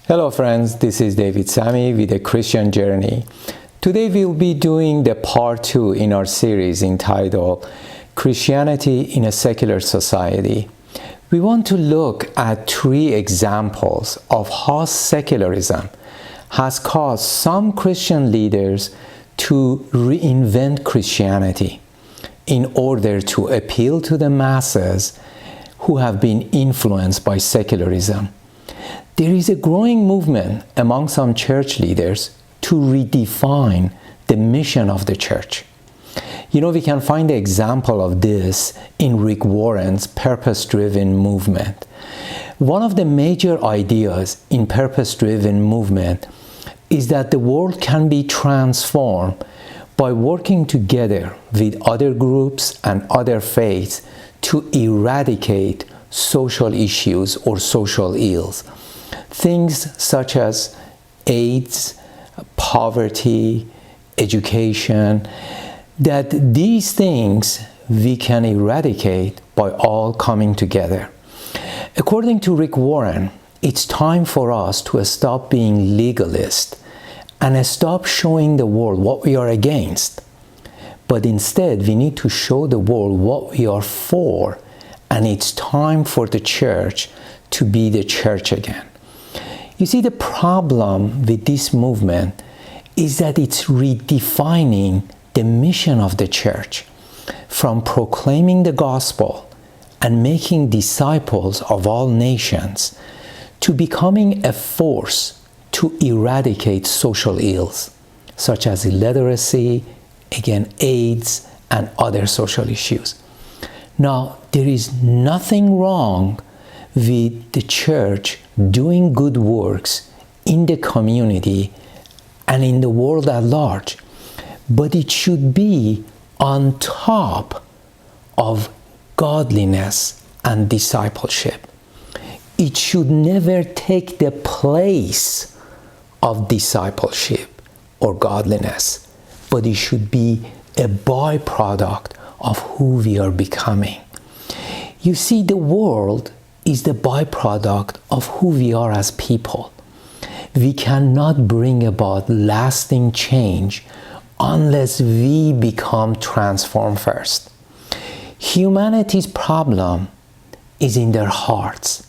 Hello friends, this is David Sami with a Christian Journey. Today we'll be doing the part 2 in our series entitled Christianity in a Secular Society. We want to look at 3 examples of how secularism has caused some Christian leaders to reinvent Christianity in order to appeal to the masses who have been influenced by secularism. There is a growing movement among some church leaders to redefine the mission of the church. We can find the example of this in Rick Warren's purpose-driven movement. One of the major ideas in purpose-driven movement is that the world can be transformed by working together with other groups and other faiths to eradicate social issues or social ills. Things such as AIDS, poverty, education, that these things we can eradicate by all coming together. According to Rick Warren, it's time for us to stop being legalist and stop showing the world what we are against. But instead, we need to show the world what we are for, and it's time for the church to be the church again. You see, the problem with this movement is that it's redefining the mission of the church from proclaiming the gospel and making disciples of all nations to becoming a force to eradicate social ills, such as illiteracy, again, AIDS, and other social issues. Now, there is nothing wrong with the church doing good works in the community and in the world at large, but it should be on top of godliness and discipleship. It should never take the place of discipleship or godliness, but it should be a byproduct of who we are becoming. You see, the world is the byproduct of who we are as people. We cannot bring about lasting change unless we become transformed first. Humanity's problem is in their hearts.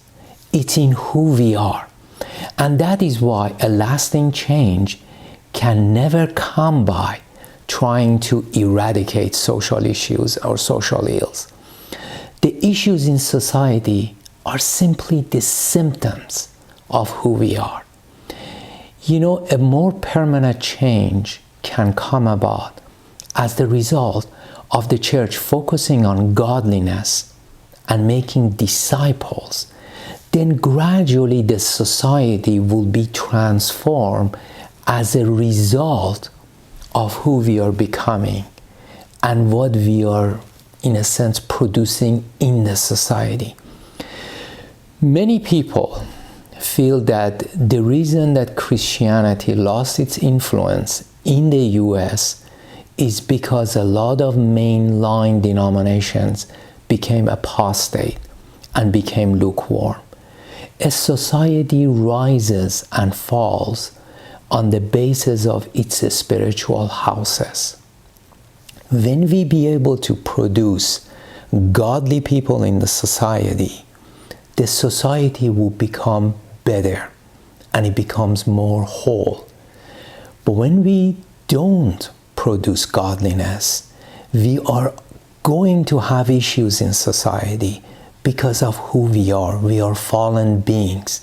It's in who we are. And that is why a lasting change can never come by trying to eradicate social issues or social ills. The issues in society are simply the symptoms of who we are. A more permanent change can come about as the result of the church focusing on godliness and making disciples. Then gradually the society will be transformed as a result of who we are becoming and what we are, in a sense, producing in the society. Many people feel that the reason that Christianity lost its influence in the US is because a lot of mainline denominations became apostate and became lukewarm. A society rises and falls on the basis of its spiritual houses. When we be able to produce godly people in the society will become better and it becomes more whole. But when we don't produce godliness, we are going to have issues in society because of who we are. We are fallen beings.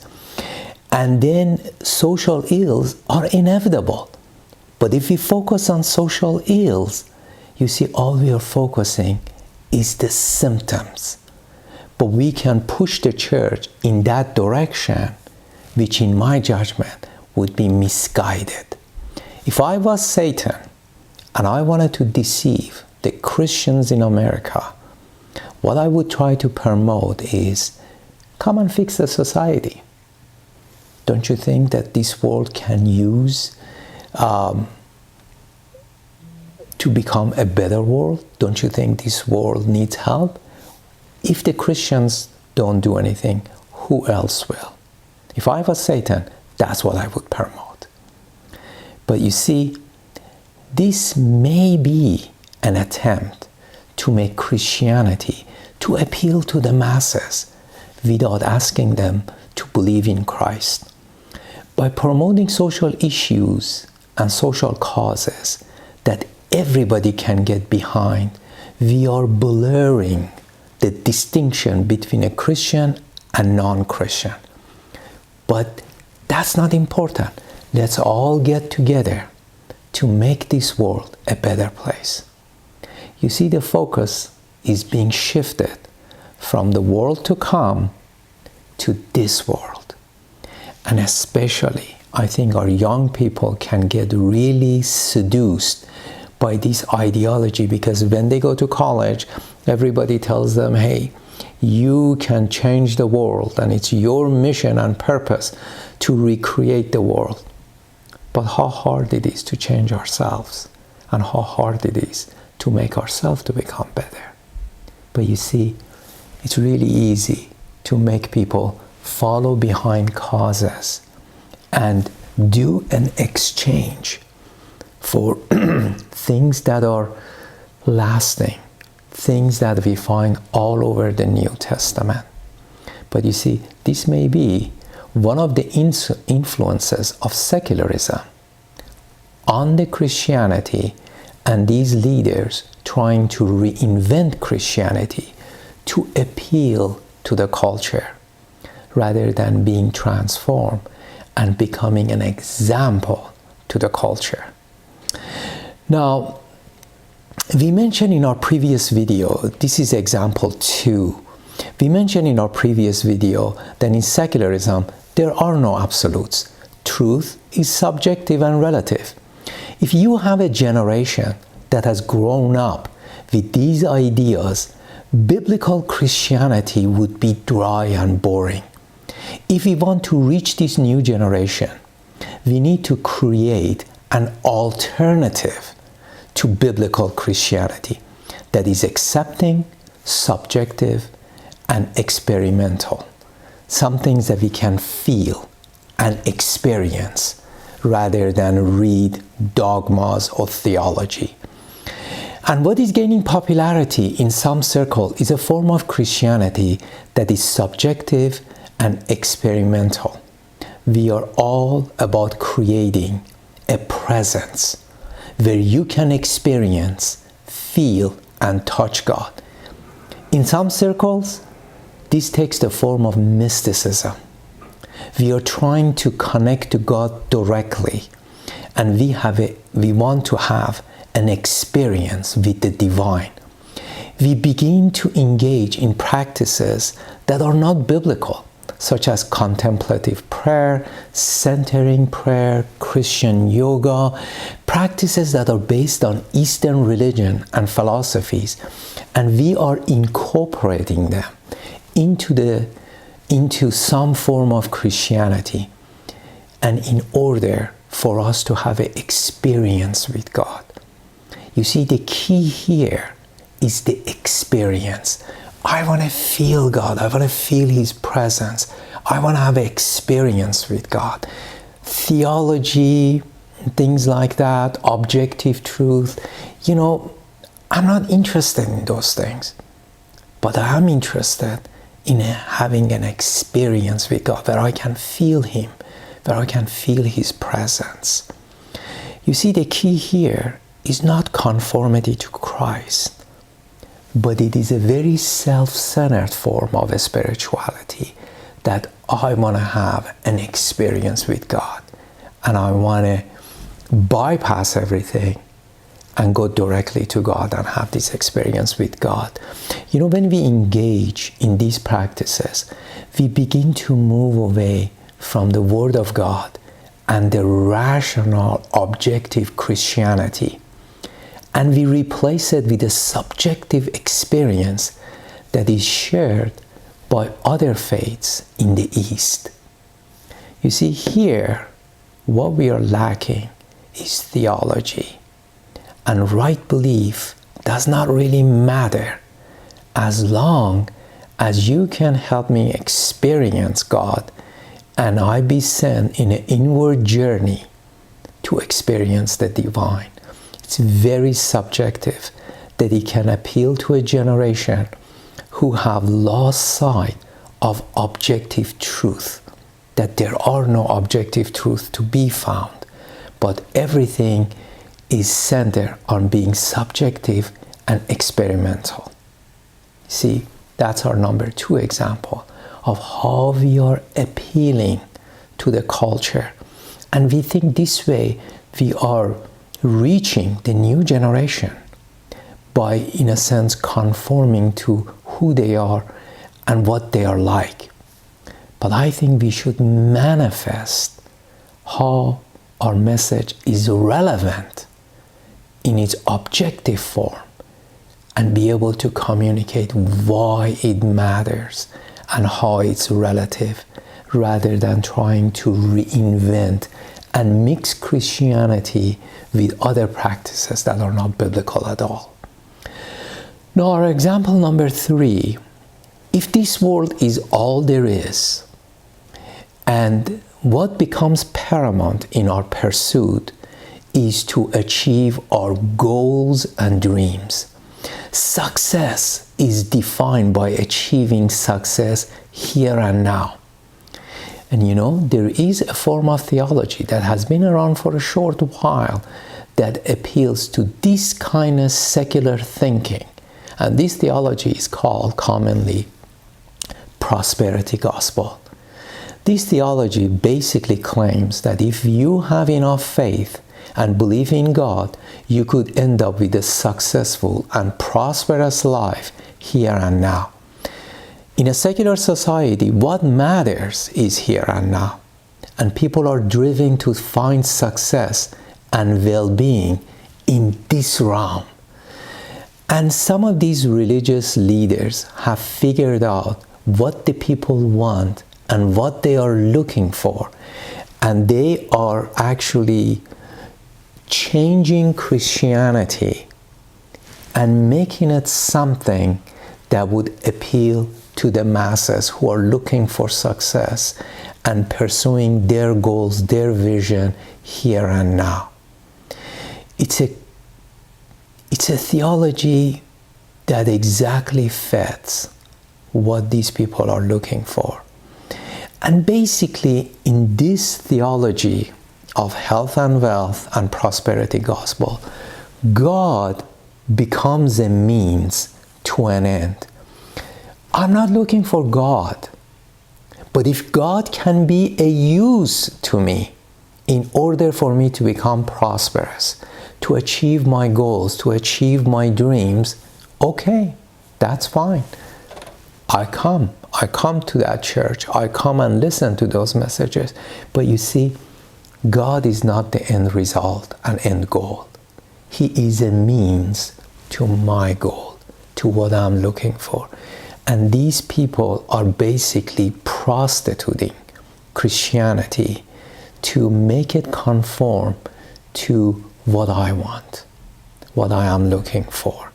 And then social ills are inevitable. But if we focus on social ills, you see, all we are focusing is the symptoms. But we can push the church in that direction, which in my judgment would be misguided. If I was Satan and I wanted to deceive the Christians in America, what I would try to promote is, come and fix the society. Don't you think that this world can use to become a better world? Don't you think this world needs help? If the Christians don't do anything, who else will? If I was Satan, That's what I would promote. But you see, this may be an attempt to make Christianity to appeal to the masses without asking them to believe in Christ. By promoting social issues and social causes that everybody can get behind, we are blurring the distinction between a Christian and non-Christian. But that's not important. Let's all get together to make this world a better place. You see, the focus is being shifted from the world to come to this world. And especially, I think our young people can get really seduced by this ideology, because when they go to college, everybody tells them, hey, you can change the world and it's your mission and purpose to recreate the world. But how hard it is to change ourselves, and how hard it is to make ourselves to become better. But you see, it's really easy to make people follow behind causes and do an exchange for things that are lasting, things that we find all over the New Testament. But you see, this may be one of the influences of secularism on the Christianity, and these leaders trying to reinvent Christianity to appeal to the culture rather than being transformed and becoming an example to the culture. Now, we mentioned in our previous video, this is example 2. We mentioned in our previous video that in secularism, there are no absolutes. Truth is subjective and relative. If you have a generation that has grown up with these ideas, biblical Christianity would be dry and boring. If we want to reach this new generation, we need to create an alternative to biblical Christianity that is accepting, subjective, and experimental. Some things that we can feel and experience rather than read dogmas or theology. And what is gaining popularity in some circles is a form of Christianity that is subjective and experimental. We are all about creating a presence where you can experience, feel, and touch God. In some circles, this takes the form of mysticism. We are trying to connect to God directly, and we want to have an experience with the divine. We begin to engage in practices that are not biblical, such as contemplative prayer, centering prayer, Christian yoga, practices that are based on Eastern religion and philosophies, and we are incorporating them into some form of Christianity, and in order for us to have an experience with God. You see, the key here is the experience. I want to feel God. I want to feel His presence. I want to have an experience with God. Theology, things like that, objective truth, I'm not interested in those things. But I am interested in having an experience with God where I can feel Him, where I can feel His presence. You see, the key here is not conformity to Christ, but it is a very self-centered form of spirituality that I want to have an experience with God, and I want to bypass everything and go directly to God and have this experience with God. When we engage in these practices, we begin to move away from the Word of God and the rational, objective Christianity, and we replace it with a subjective experience that is shared by other faiths in the East. You see, here, what we are lacking is theology. And right belief does not really matter as long as you can help me experience God and I be sent in an inward journey to experience the divine. It's very subjective that it can appeal to a generation who have lost sight of objective truth, that there are no objective truth to be found, but everything is centered on being subjective and experimental. See, that's our number 2 example of how we are appealing to the culture. And we think this way we are reaching the new generation by, in a sense, conforming to who they are and what they are like. But I think we should manifest how our message is relevant in its objective form and be able to communicate why it matters and how it's relative, rather than trying to reinvent and mix Christianity with other practices that are not biblical at all. Now, our example number 3, if this world is all there is, and what becomes paramount in our pursuit is to achieve our goals and dreams. Success is defined by achieving success here and now. And you know, there is a form of theology that has been around for a short while that appeals to this kind of secular thinking. And this theology is called commonly prosperity gospel. This theology basically claims that if you have enough faith and believe in God, you could end up with a successful and prosperous life here and now. In a secular society, what matters is here and now. And people are driven to find success and well-being in this realm. And some of these religious leaders have figured out what the people want and what they are looking for. And they are actually changing Christianity and making it something that would appeal to the masses who are looking for success and pursuing their goals, their vision here and now. It's a theology that exactly fits what these people are looking for. And basically, in this theology of health and wealth and prosperity gospel, God becomes a means to an end. I'm not looking for God, but if God can be a use to me in order for me to become prosperous, to achieve my goals, to achieve my dreams, okay, that's fine. I come to that church. I come and listen to those messages. But you see, God is not the end result and end goal. He is a means to my goal, to what I'm looking for. And these people are basically prostituting Christianity to make it conform to what I want, what I am looking for,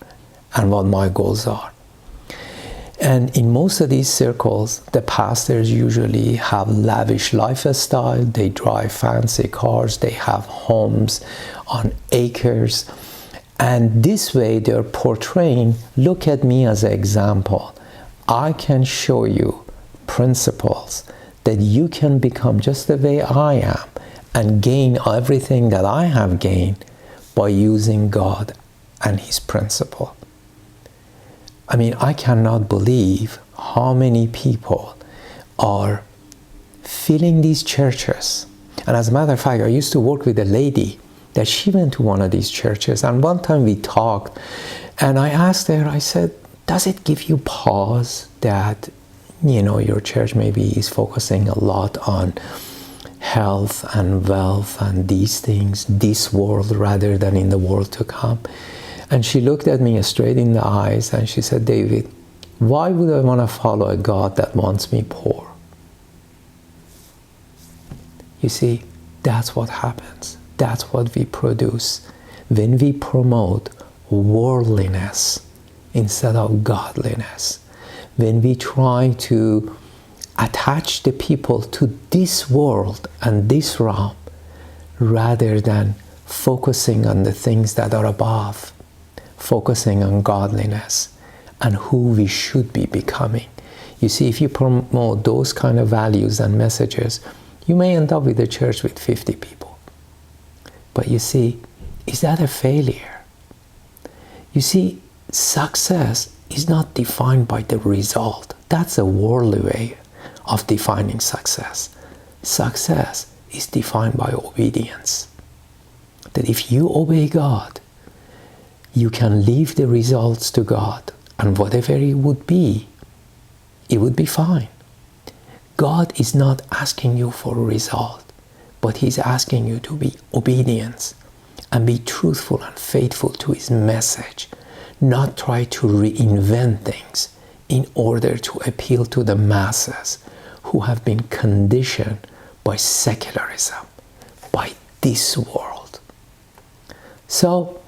and what my goals are. And in most of these circles, the pastors usually have lavish lifestyle. They drive fancy cars. They have homes on acres. And this way they're portraying, look at me as an example. I can show you principles that you can become just the way I am and gain everything that I have gained by using God and His principle. I mean, I cannot believe how many people are filling these churches. And as a matter of fact, I used to work with a lady that she went to one of these churches. And one time we talked, and I asked her, I said, does it give you pause that, you know, your church maybe is focusing a lot on health and wealth and these things, this world, rather than in the world to come? And she looked at me straight in the eyes and she said, David, why would I want to follow a God that wants me poor? You see, that's what happens. That's what we produce when we promote worldliness instead of godliness. When we try to attach the people to this world and this realm rather than focusing on the things that are above, focusing on godliness and who we should be becoming. You see, if you promote those kind of values and messages, you may end up with a church with 50 people. But you see, is that a failure? You see, success is not defined by the result. That's a worldly way of defining success. Success is defined by obedience. That if you obey God, you can leave the results to God, and whatever it would be fine. God is not asking you for a result, but He's asking you to be obedient and be truthful and faithful to His message, not try to reinvent things in order to appeal to the masses who have been conditioned by secularism, by this world. So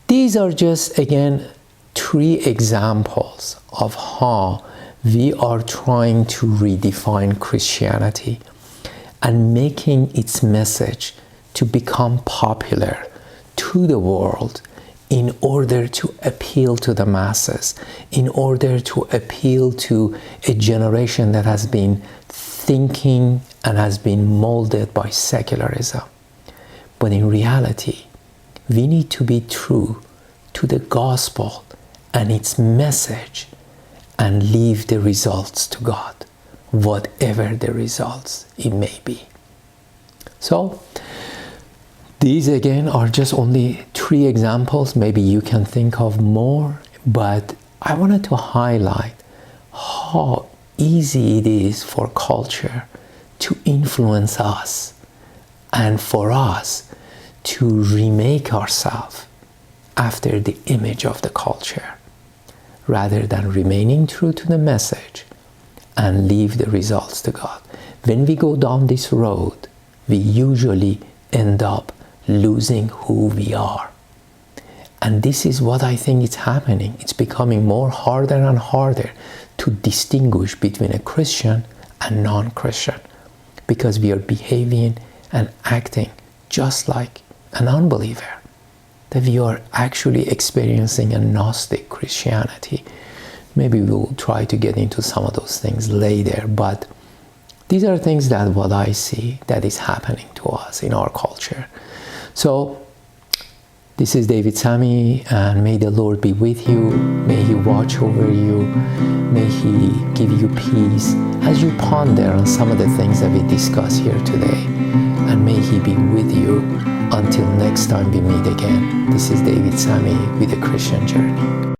these are just, again, 3 examples of how we are trying to redefine Christianity and making its message to become popular to the world in order to appeal to the masses, in order to appeal to a generation that has been thinking and has been molded by secularism. But in reality, we need to be true to the gospel and its message and leave the results to God, whatever the results it may be. So, these again are just only 3 examples. Maybe you can think of more, but I wanted to highlight how easy it is for culture to influence us and for us to remake ourselves after the image of the culture, rather than remaining true to the message and leave the results to God. When we go down this road, we usually end up losing who we are. And this is what I think is happening. It's becoming more harder and harder to distinguish between a Christian and non-Christian, because we are behaving and acting just like an unbeliever, that we are actually experiencing a Gnostic Christianity. Maybe we'll try to get into some of those things later, but these are things that what I see that is happening to us in our culture. So this is David Sami, and may the Lord be with you. May He watch over you. May He give you peace as you ponder on some of the things that we discuss here today. And may He be with you until next time we meet again. This is David Sami with the Christian Journey.